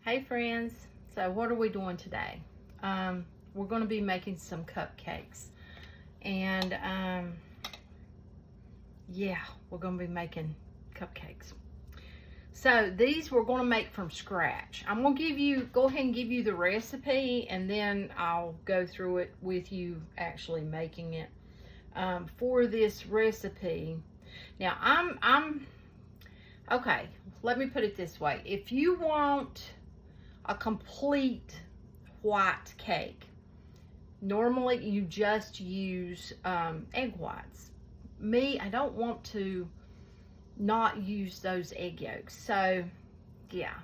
Hey friends, so what are we doing today? We're going to be making some cupcakes, and yeah, we're going to be making cupcakes. So these we're going to make from scratch. I'm going to go ahead and give you the recipe, and then I'll go through it with you actually making it. For this recipe, now okay, let me put it this way. If you want a complete white cake, normally you just use egg whites. Me, I don't want to not use those egg yolks, so yeah,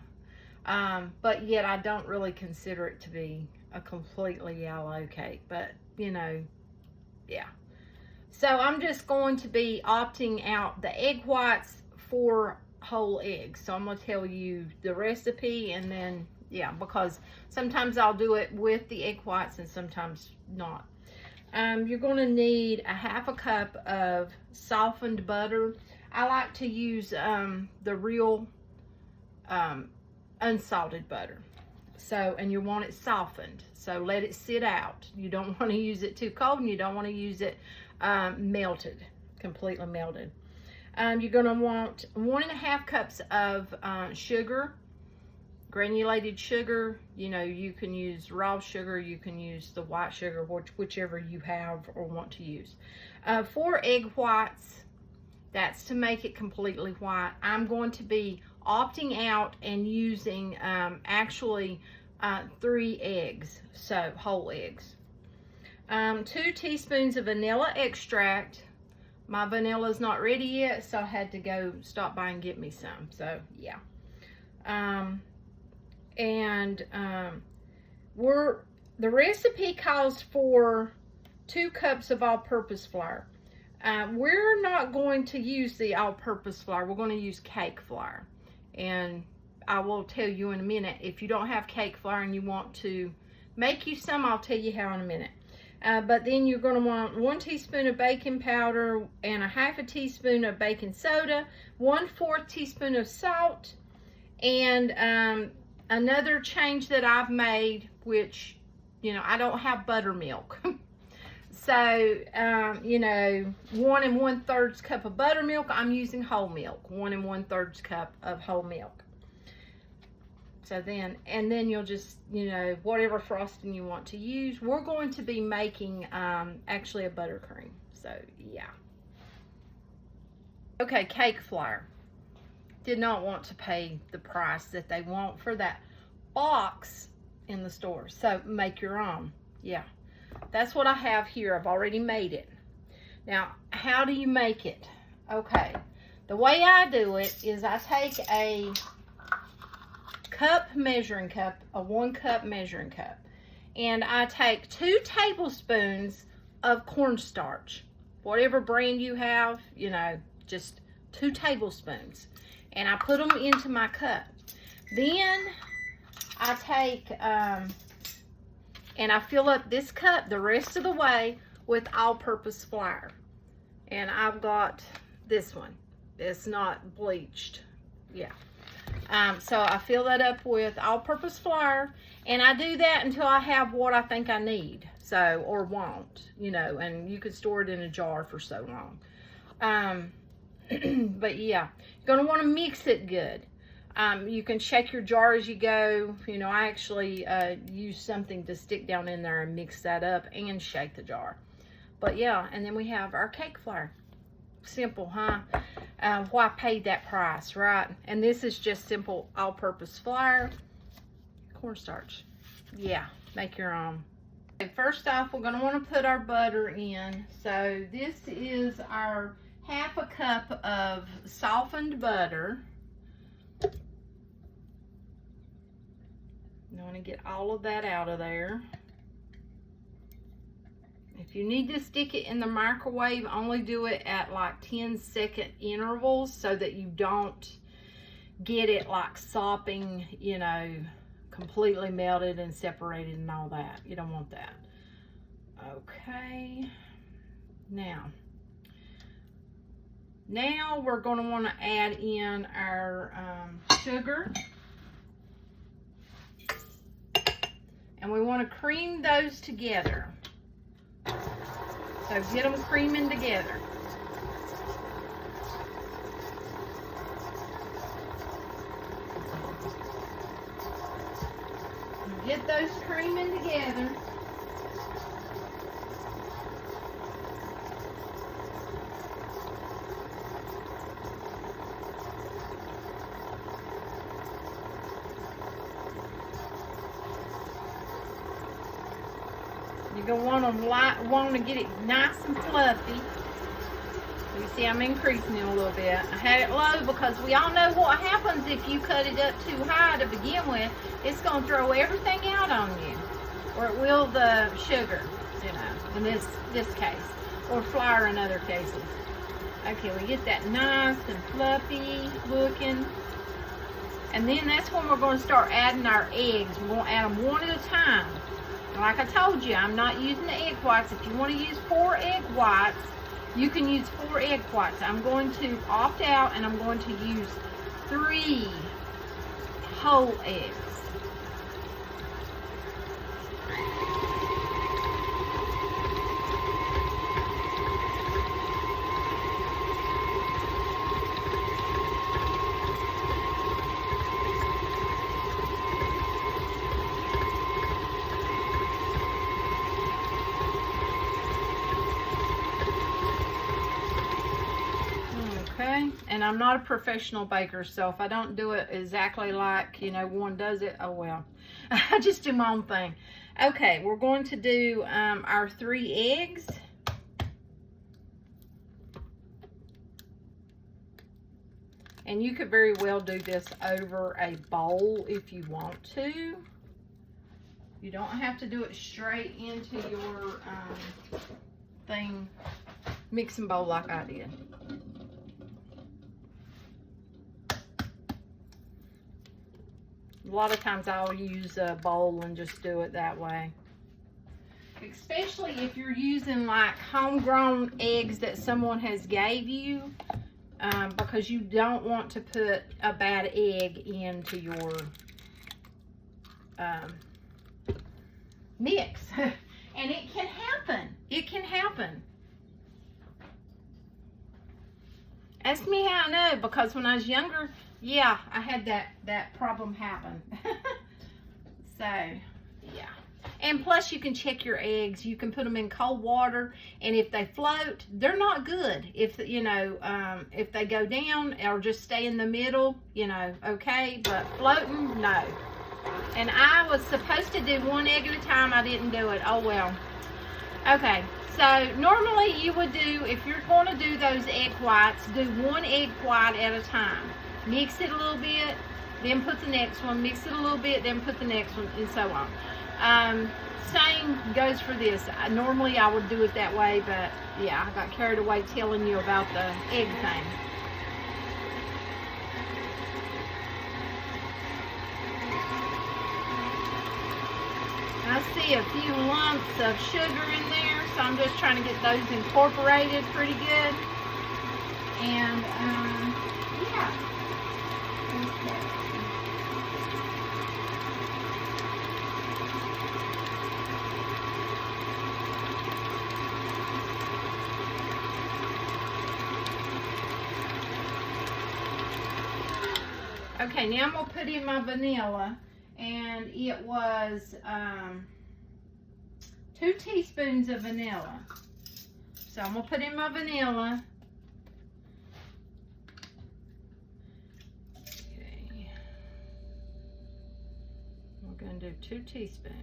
but yet I don't really consider it to be a completely yellow cake, but you know, yeah. So I'm just going to be opting out the egg whites for whole eggs. So I'm going to tell you the recipe, and then yeah, because sometimes I'll do it with the egg whites and sometimes not. You're going to need a half a cup of softened butter. I like to use the real unsalted butter. So, and you want it softened. So let it sit out. You don't want to use it too cold, and you don't want to use it melted, completely melted. You're going to want 1.5 cups of sugar, granulated sugar. You know, you can use raw sugar, you can use the white sugar, whichever you have or want to use. 4 egg whites, that's to make it completely white. I'm going to be opting out and using actually 3 eggs, so whole eggs. 2 teaspoons of vanilla extract. My vanilla is not ready yet, so I had to go stop by and get me some. So yeah. The recipe calls for 2 cups of all-purpose flour. We're not going to use the all-purpose flour. We're going to use cake flour, and I will tell you in a minute. If you don't have cake flour and you want to make you some, I'll tell you how in a minute. But then you're going to want 1 teaspoon of baking powder and 1/2 teaspoon of baking soda, 1/4 teaspoon of salt, and another change that I've made, which, you know, I don't have buttermilk. So, you know, 1 1/3 cup of buttermilk. I'm using whole milk, 1 1/3 cup of whole milk. So then, and then you'll just, you know, whatever frosting you want to use. We're going to be making actually a buttercream. So yeah. Okay, cake flour. Did not want to pay the price that they want for that box in the store. So make your own. Yeah. That's what I have here. I've already made it. Now, how do you make it? Okay. The way I do it is I take a measuring cup, a 1 cup measuring cup, and I take 2 tablespoons of cornstarch, whatever brand you have, you know, just 2 tablespoons, and I put them into my cup. Then I take and I fill up this cup the rest of the way with all-purpose flour, and I've got this one. It's not bleached. Yeah. So I fill that up with all-purpose flour, and I do that until I have what I think I need, so, or want, you know, and you could store it in a jar for so long. But yeah, you're going to want to mix it good. You can shake your jar as you go. You know, I actually use something to stick down in there and mix that up and shake the jar. But yeah, and then we have our cake flour. Simple, huh? Why pay that price, right? And this is just simple all-purpose flour, cornstarch. Yeah, make your own. Okay, first off, we're going to want to put our butter in. So this is our 1/2 cup of softened butter. I want to get all of that out of there. If you need to stick it in the microwave, only do it at like 10-second intervals so that you don't get it like sopping, you know, completely melted and separated and all that. You don't want that. Okay. Now we're going to want to add in our sugar. And we want to cream those together. So get them creaming together. Get those creaming together. You're going to want to get it nice and fluffy. You see I'm increasing it a little bit. I had it low because we all know what happens if you cut it up too high to begin with. It's going to throw everything out on you. Or it will the sugar, you know, in this case. Or flour in other cases. Okay, we get that nice and fluffy looking. And then that's when we're going to start adding our eggs. We're going to add them one at a time. Like I told you, I'm not using the egg whites. If you want to use 4 egg whites, you can use 4 egg whites. I'm going to opt out and I'm going to use 3 whole eggs. Okay, and I'm not a professional baker, so if I don't do it exactly like, you know, one does it, oh well. I just do my own thing. Okay, we're going to do our 3 eggs. And you could very well do this over a bowl if you want to. You don't have to do it straight into your mixing bowl like I did. A lot of times I'll use a bowl and just do it that way. Especially if you're using like homegrown eggs that someone has gave you, because you don't want to put a bad egg into your mix. And it can happen. It can happen. Ask me how I know, because when I was younger, yeah, I had that problem happen. So, yeah. And plus, you can check your eggs. You can put them in cold water, and if they float, they're not good. If, you know, if they go down or just stay in the middle, you know, okay. But floating, no. And I was supposed to do 1 egg at a time. I didn't do it. Oh, well. Okay. So, normally you would do, if you're going to do those egg whites, do 1 egg white at a time. Mix it a little bit, then put the next one. Mix it a little bit, then put the next one, and so on. Same goes for this. Normally I would do it that way, but yeah, I got carried away telling you about the egg thing. I see a few lumps of sugar in there, so I'm just trying to get those incorporated pretty good. And yeah. Okay, now I'm going to put in my vanilla, and it was 2 teaspoons of vanilla. So I'm going to put in my vanilla. Okay. We're going to do 2 teaspoons.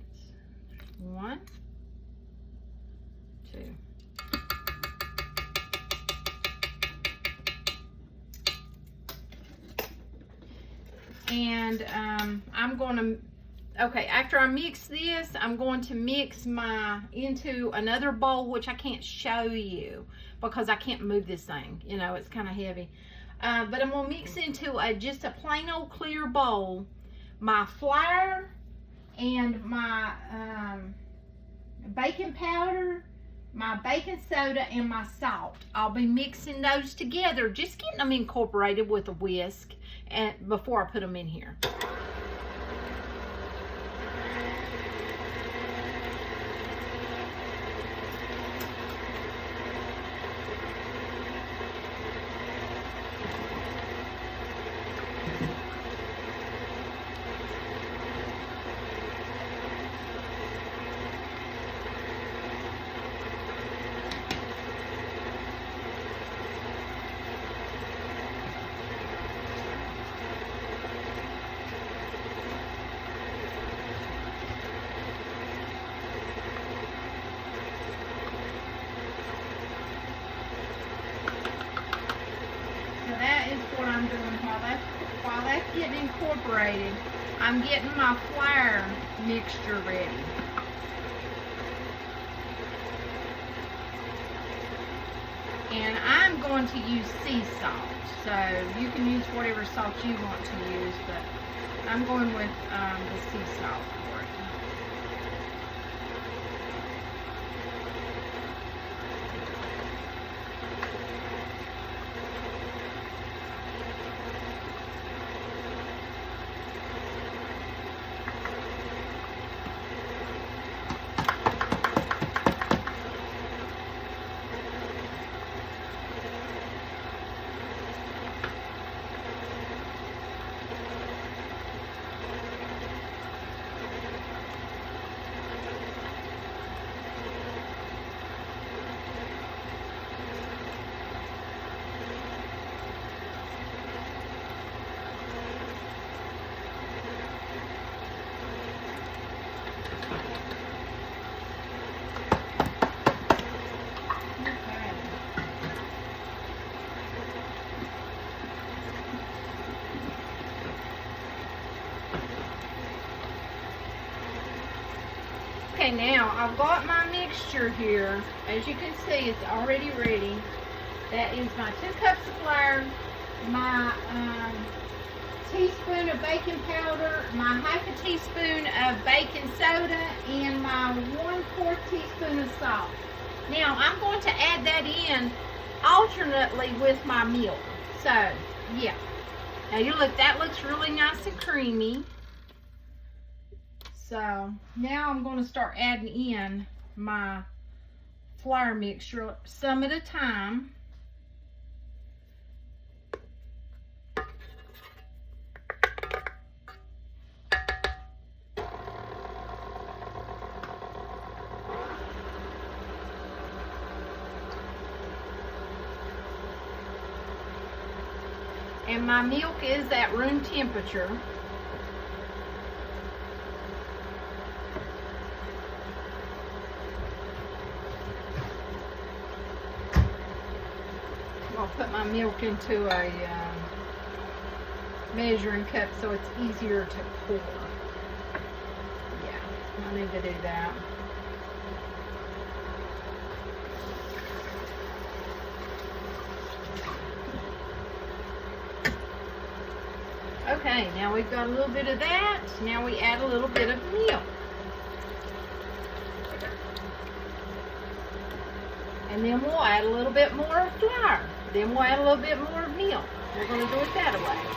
1, 2. And I'm going to, okay, after I mix this, I'm going to mix into another bowl, which I can't show you because I can't move this thing. You know, it's kind of heavy. But I'm going to mix into just a plain old clear bowl my flour and my baking powder, my baking soda, and my salt. I'll be mixing those together, just getting them incorporated with a whisk and before I put them in here. getting incorporated, I'm getting my flour mixture ready. And I'm going to use sea salt. So you can use whatever salt you want to use, but I'm going with the sea salt for it. Okay, now I've got my mixture here. As you can see, it's already ready. That is my 2 cups of flour, my teaspoon of baking powder, my half a teaspoon of baking soda, and my 1/4 teaspoon of salt. Now I'm going to add that in alternately with my milk. So yeah. Now you look, that looks really nice and creamy. So now I'm going to start adding in my flour mixture some at a time. And my milk is at room temperature. I'll put my milk into a measuring cup so it's easier to pour. Yeah, I need to do that. Okay, now we've got a little bit of that. Now we add a little bit of milk. And then we'll add a little bit more of flour. Then we'll add a little bit more of milk. We're going to do it that way.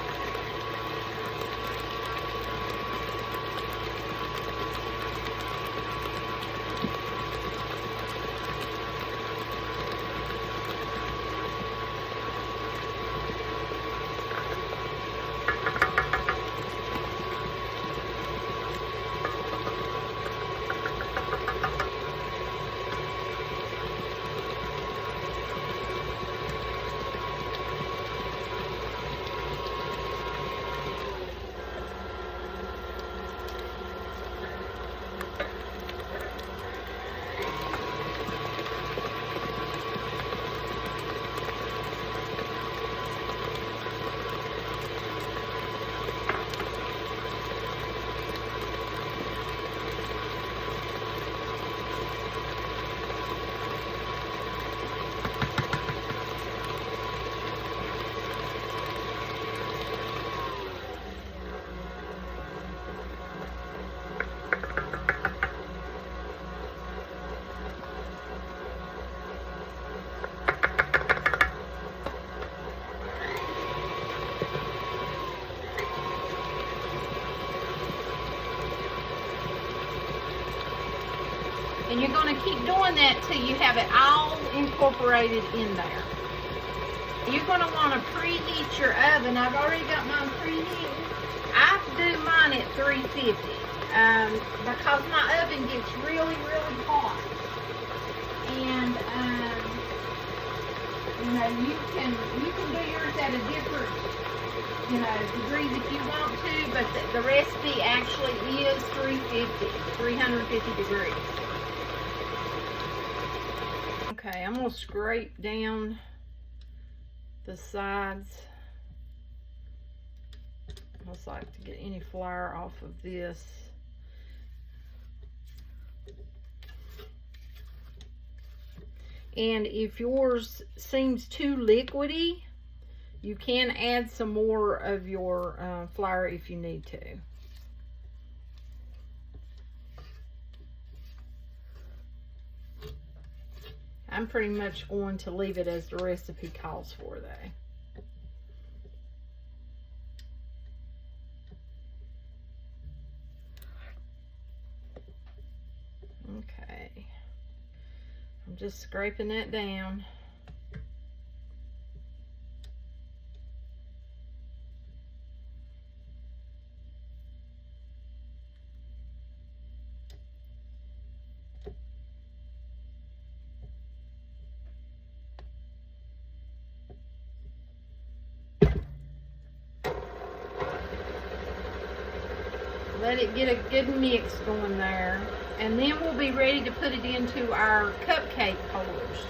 And you're going to keep doing that till you have it all incorporated in there. You're going to want to preheat your oven. I've already got mine preheated. I do mine at 350 because my oven gets really, really hot. And you know, you can do yours at a different degrees if you want to, but the recipe actually is 350 degrees. Okay, I'm going to scrape down the sides I just like to get any flour off of this. And if yours seems too liquidy, you can add some more of your flour if you need to. I'm pretty much going to leave it as the recipe calls for, though. Okay. I'm just scraping that down. Let it get a good mix going there. And then we'll be ready to put it into our cupcake holders.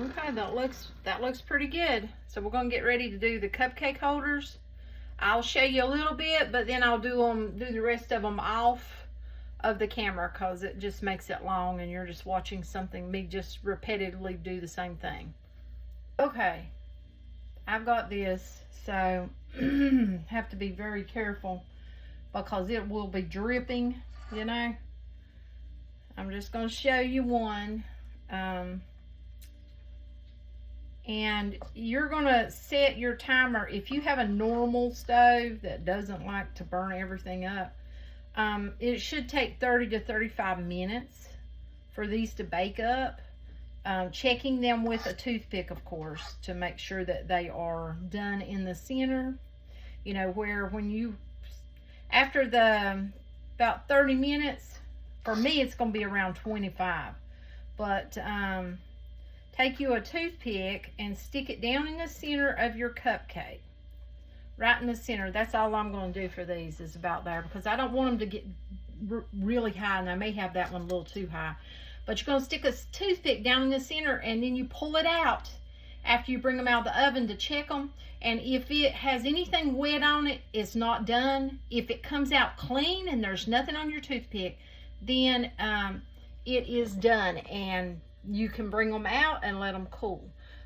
Okay, that looks pretty good. So we're gonna get ready to do the cupcake holders. I'll show you a little bit, but then I'll do the rest of them off of the camera because it just makes it long and you're just watching me just repetitively do the same thing. Okay, I've got this, so have to be very careful because it will be dripping, you know. I'm just gonna show you one. And you're gonna set your timer. If you have a normal stove that doesn't like to burn everything up, it should take 30 to 35 minutes for these to bake up. Checking them with a toothpick, of course, to make sure that they are done in the center. You know, where when you, after about 30 minutes, for me it's gonna be around 25. But take you a toothpick and stick it down in the center of your cupcake. Right in the center. That's all I'm going to do for these, is about there, because I don't want them to get really high, and I may have that one a little too high. But you're going to stick a toothpick down in the center, and then you pull it out after you bring them out of the oven to check them. And if it has anything wet on it, it's not done. If it comes out clean and there's nothing on your toothpick, then it is done, and you can bring them out and let them cool.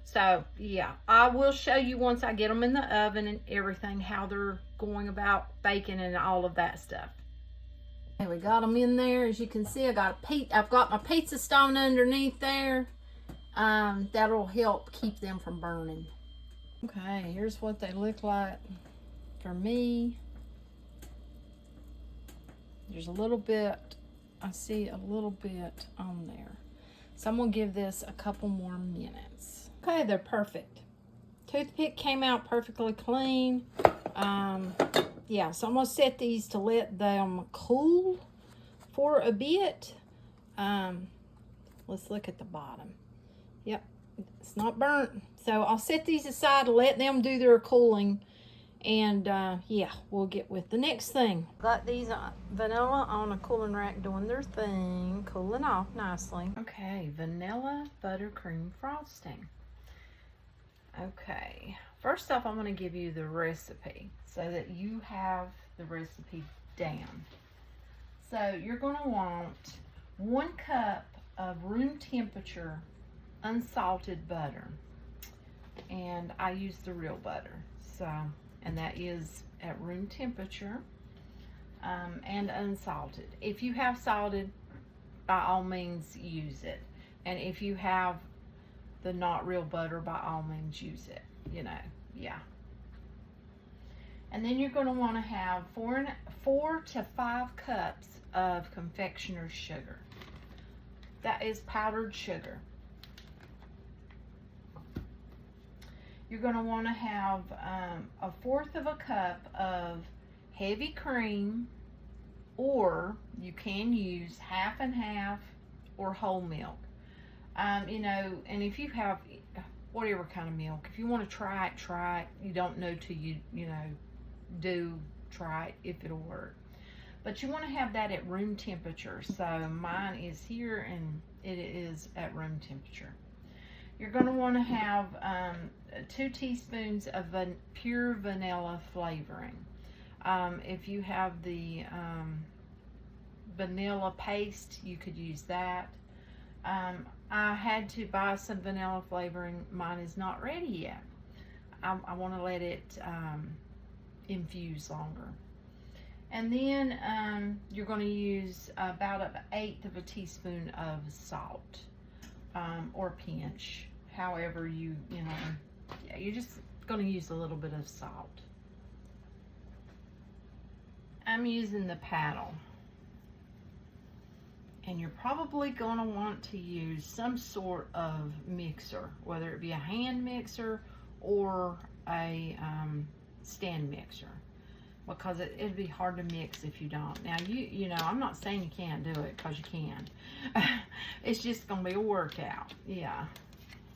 So yeah, I will show you once I get them in the oven and everything how they're going about baking and all of that stuff. Okay, we got them in there. As you can see, I've got my pizza stone underneath there. That'll help keep them from burning. Okay, here's what they look like for me. There's a little bit, I see a little bit on there. So I'm gonna give this a couple more minutes. Okay, they're perfect. Toothpick came out perfectly clean. Yeah, so I'm gonna set these to let them cool for a bit. Let's look at the bottom. Yep, it's not burnt. So I'll set these aside to let them do their cooling. And yeah, we'll get with the next thing. Got these vanilla on a cooling rack doing their thing, cooling off nicely. Okay, vanilla buttercream frosting. Okay, first off, I'm going to give you the recipe so that you have the recipe down. So you're going to want 1 cup of room temperature unsalted butter, and I use the real butter. So, and that is at room temperature, and unsalted. If you have salted, by all means use it. And if you have the not real butter, by all means use it, you know, yeah. And then you're going to want to have 4 to 5 cups of confectioner sugar. That is powdered sugar. You're going to want to have 1/4 of a cup of heavy cream, or you can use half and half or whole milk. You know, and if you have whatever kind of milk, if you want to try it, try it. You don't know till you know, try it if it'll work. But you want to have that at room temperature. So mine is here and it is at room temperature. You're going to want to have 2 teaspoons of pure vanilla flavoring. If you have the vanilla paste, you could use that. I had to buy some vanilla flavoring. Mine is not ready yet. I want to let it infuse longer. And then you're going to use about 1/8 of a teaspoon of salt, or pinch, however you know, yeah, you're just going to use a little bit of salt. I'm using the paddle. And you're probably going to want to use some sort of mixer, whether it be a hand mixer or a stand mixer, because it'd be hard to mix if you don't. Now, you know, I'm not saying you can't do it, because you can. It's just going to be a workout, yeah.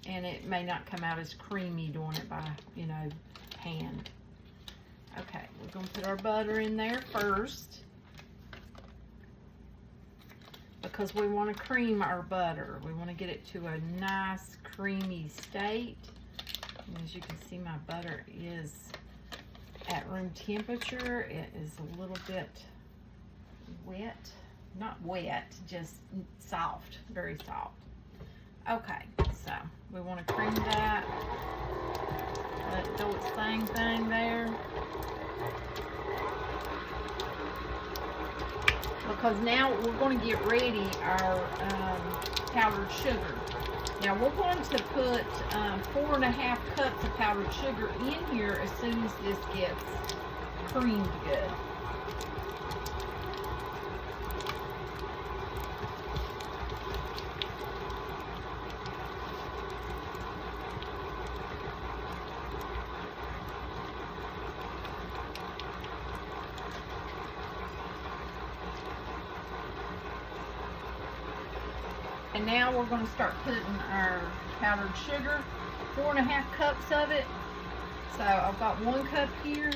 And it may not come out as creamy doing it by, you know, hand. Okay, we're going to put our butter in there first, because we want to cream our butter. We want to get it to a nice creamy state. And as you can see, my butter is at room temperature. It is a little bit wet. Not wet, just soft, very soft. Okay, so we want to cream that. Let it do its thing there. Because now we're going to get ready our powdered sugar. Now we're going to put 4.5 cups of powdered sugar in here as soon as this gets creamed good. And now we're going to start putting our powdered sugar, 4.5 cups of it. So I've got 1 cup here.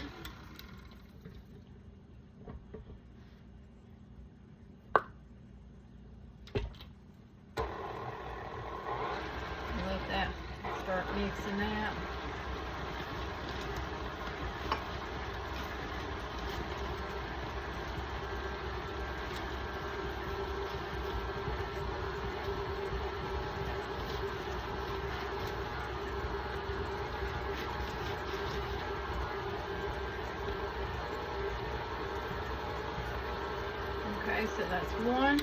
Let that start mixing that. Okay, so that's 1.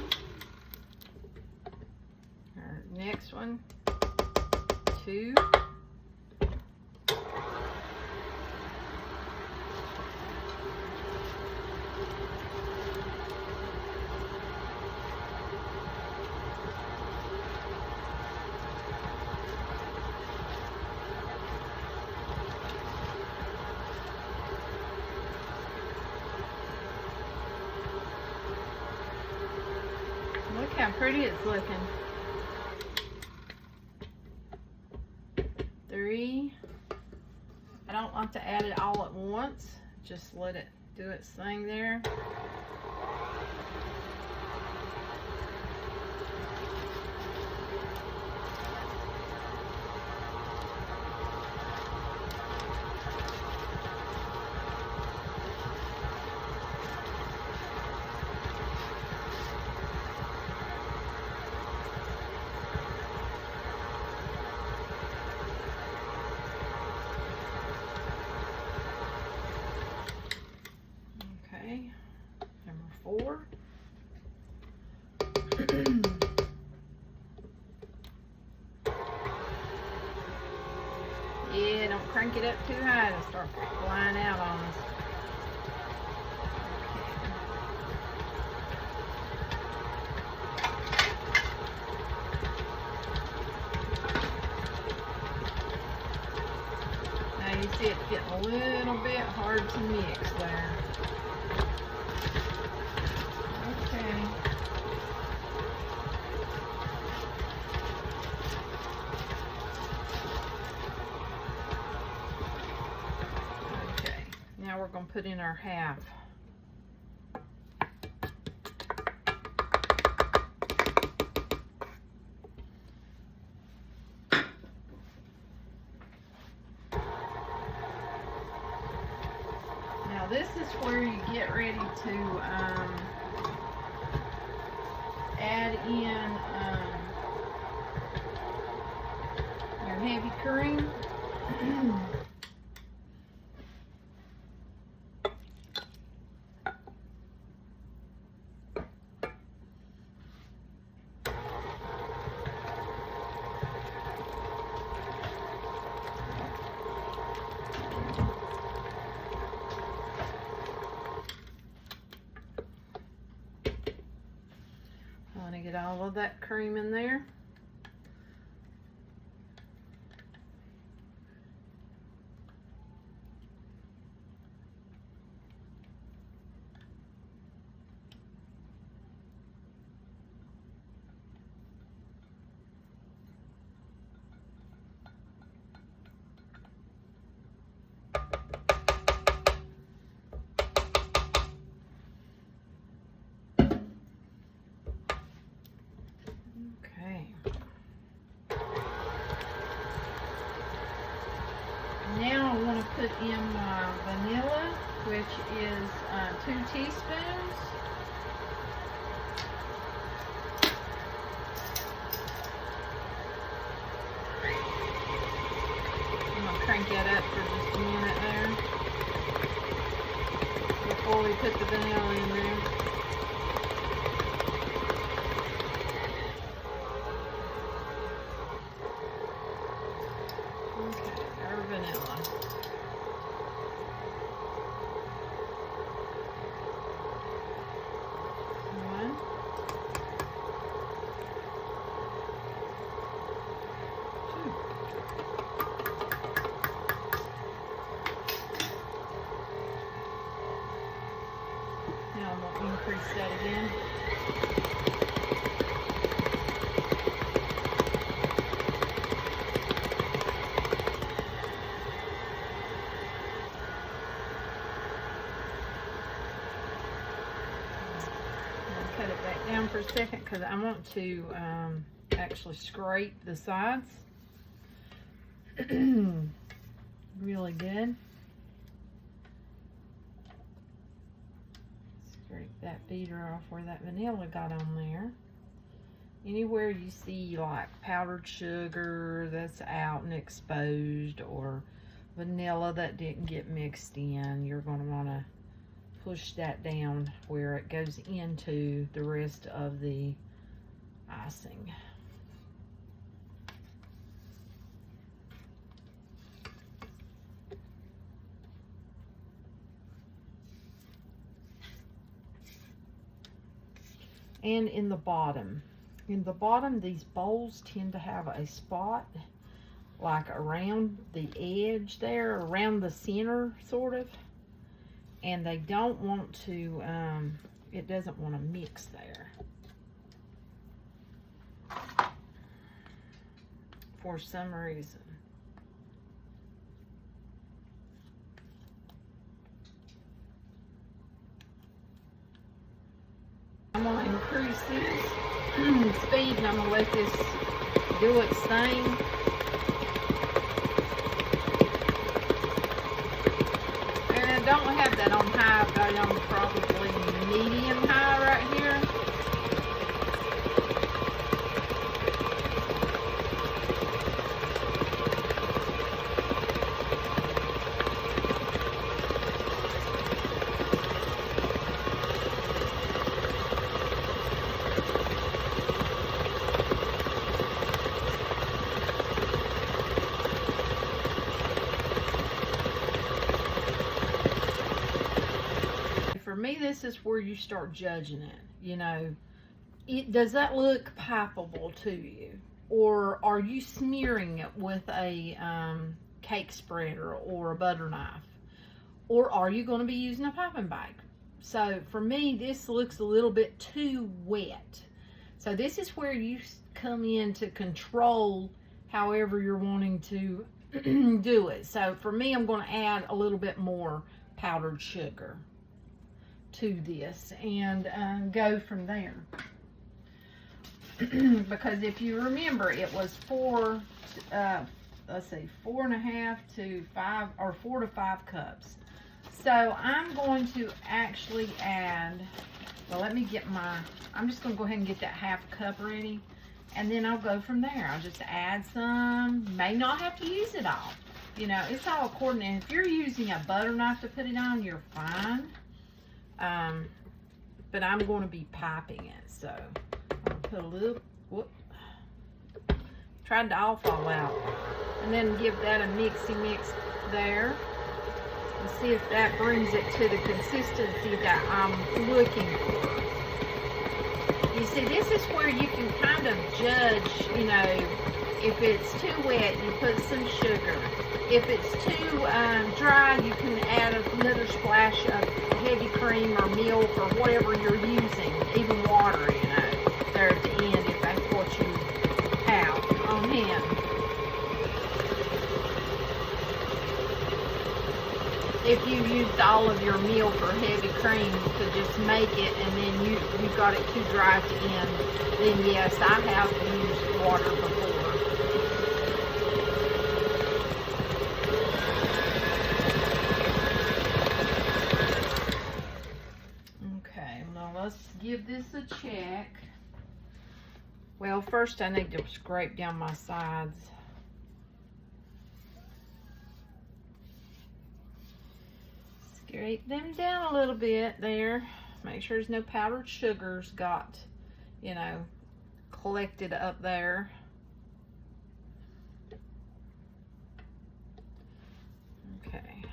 Our next one, 2. Look how pretty it's looking. 3. I don't like to add it all at once. Just let it do its thing there. Number 4. Yeah, don't crank it up too high. It'll start flying out on us. Now you see it's getting a little bit hard to mix there. we're going to put in our half. Now this is where you get ready to add in your heavy cream. I want to get all of that cream in there. Now I want to put in my vanilla, which is 2 teaspoons. I'm going to crank that up for just a minute there before we put the vanilla in there. Vanilla. One. Two. Now I'm going to increase that again. Cut it back down for a second because I want to actually scrape the sides really good. Scrape that beater off where that vanilla got on there. Anywhere you see like powdered sugar that's out and exposed, or vanilla that didn't get mixed in, you're going to want to push that down where it goes into the rest of the icing. And in the bottom, these bowls tend to have a spot like around the edge there, around the center sort of. And they don't want to, it doesn't want to mix there for some reason. I'm going to increase this speed and I'm going to let this do its thing. Don't have that on high, I've got it on probably medium high right here. For me, this is where you start judging it. You know, does that look palpable to you? Or are you smearing it with a cake spreader or a butter knife? Or are you going to be using a piping bag? So for me, this looks a little bit too wet. So this is where you come in to control however you're wanting to do it. So for me, I'm going to add a little bit more powdered sugar to this and go from there. Because if you remember, it was 4 to 5 or 4 to 5 cups. So I'm going to actually add, well, let me get I'm just going to go ahead and get that half cup ready, and then I'll go from there. I'll just add some. May not have to use it all. You know, it's all according, and if you're using a butter knife to put it on, you're fine. But I'm going to be piping it, so I'll put a little, whoop, tried to all fall out. And then give that a mixy mix there. And see if that brings it to the consistency that I'm looking for. You see, this is where you can kind of judge, you know, if it's too wet, you put some sugar. If it's too dry, you can add another splash of heavy cream or milk or whatever you're using, even water, you know, there at the end if that's what you have on hand. If you used all of your milk or heavy cream to just make it and then you got it too dry at the end, then yes, I have used water before. Okay, now let's give this a check. Well, first I need to scrape down my sides. Scrape them down a little bit there. Make sure there's no powdered sugars got, you know, collected up there. Okay.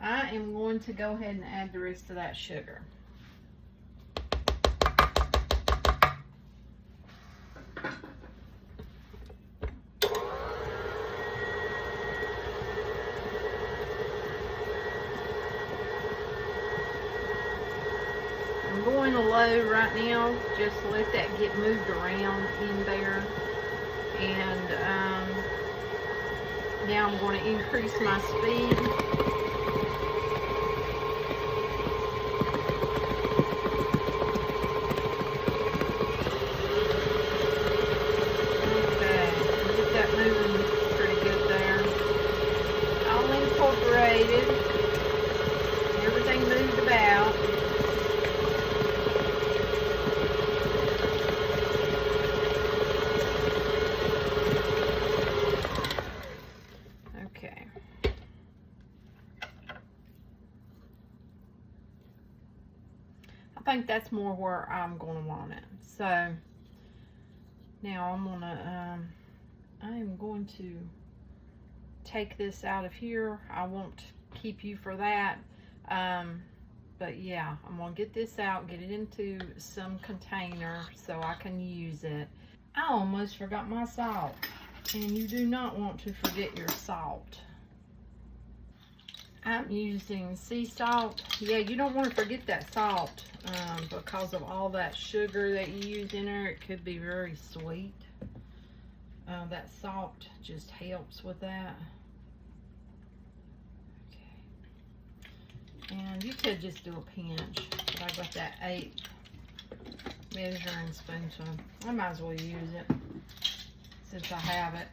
I am going to go ahead and add the rest of that sugar. I'm going to low right now, just to let that get moved around in there. And now I'm going to increase my speed. Everything moved about. Okay. I think that's more where I'm going to want it. So now I am going to take this out of here. I won't keep you for that. But yeah, I'm gonna get this out, get it into some container so I can use it. I almost forgot my salt, and you do not want to forget your salt. I'm using sea salt. Yeah, you don't want to forget that salt because of all that sugar that you use in there. It could be very sweet. That salt just helps with that. And you could just do a pinch, but I got that 8 measuring spoon, so I might as well use it since I have it.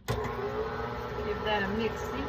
Give that a mixy.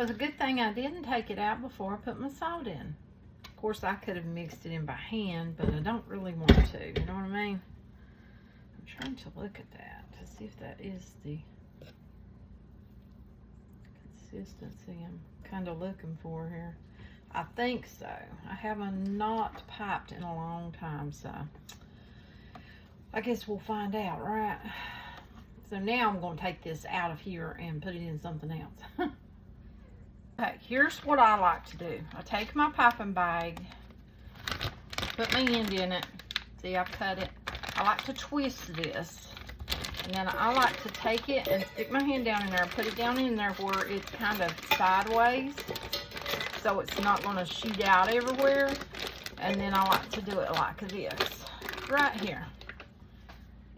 it's a good thing I didn't take it out before I put my salt in. Of course, I could have mixed it in by hand, but I don't really want to. You know what I mean? I'm trying to look at that to see if that is the consistency I'm kind of looking for here. I think so. I haven't not piped in a long time, so I guess we'll find out, right? So now I'm going to take this out of here and put it in something else. Okay, here's what I like to do. I take my piping bag, put my end in it. See, I've cut it. I like to twist this. And then I like to take it and stick my hand down in there and put it down in there where it's kind of sideways, so it's not going to shoot out everywhere. And then I like to do it like this, right here.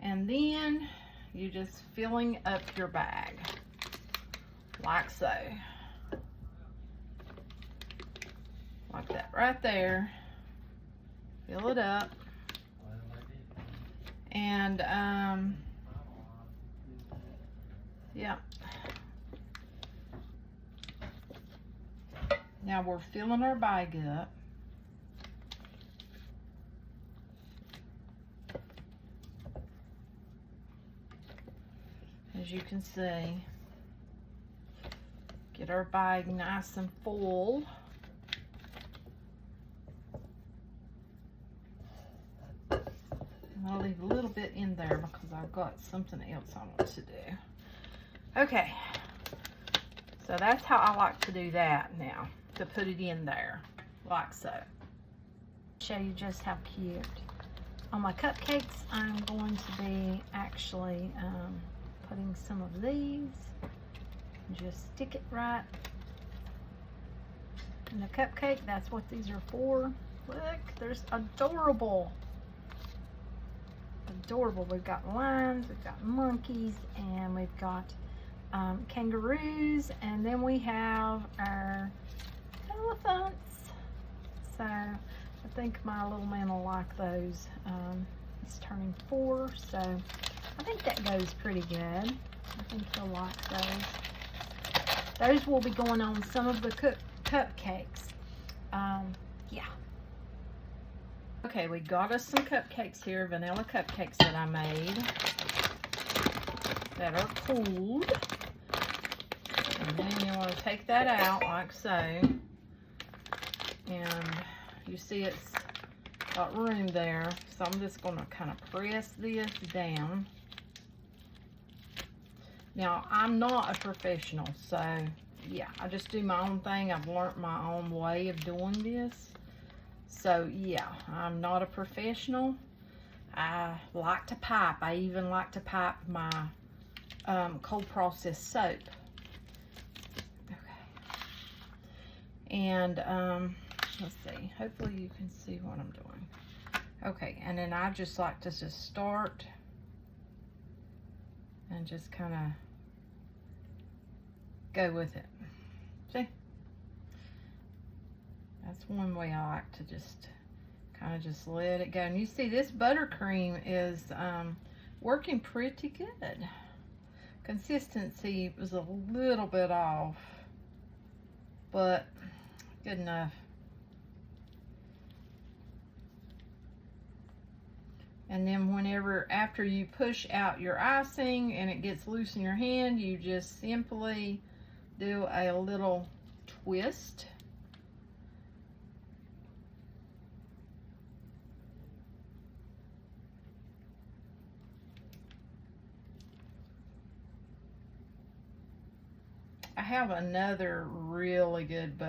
And then you just filling up your bag, like so. Like that right there. Fill it up. And, yeah. Now we're filling our bag up. As you can see, get our bag nice and full. I'll leave a little bit in there because I've got something else I want to do. Okay, so that's how I like to do that now, to put it in there, like so. Show you just how cute. On my cupcakes, I'm going to be actually putting some of these. Just stick it right in the cupcake. That's what these are for. Look, there's adorable. Adorable. We've got lions, we've got monkeys, and we've got kangaroos, and then we have our elephants. So I think my little man will like those. He's turning 4, so I think that goes pretty good. I think he'll like those. Those will be going on some of the cupcakes. Yeah. Okay, we got us some cupcakes here, vanilla cupcakes that I made that are cooled. And then you want to take that out like so. And you see it's got room there. So I'm just going to kind of press this down. Now, I'm not a professional, so yeah, I just do my own thing. I've learned my own way of doing this. So yeah, I'm not a professional. I like to pipe. I even like to pipe my cold processed soap. Okay. And let's see. Hopefully you can see what I'm doing. Okay, and then I just like to just start and just kind of go with it. See? That's one way I like to just kind of just let it go. And you see this buttercream is working pretty good. Consistency was a little bit off, but good enough. And then whenever, after you push out your icing and it gets loose in your hand, you just simply do a little twist. I have another really good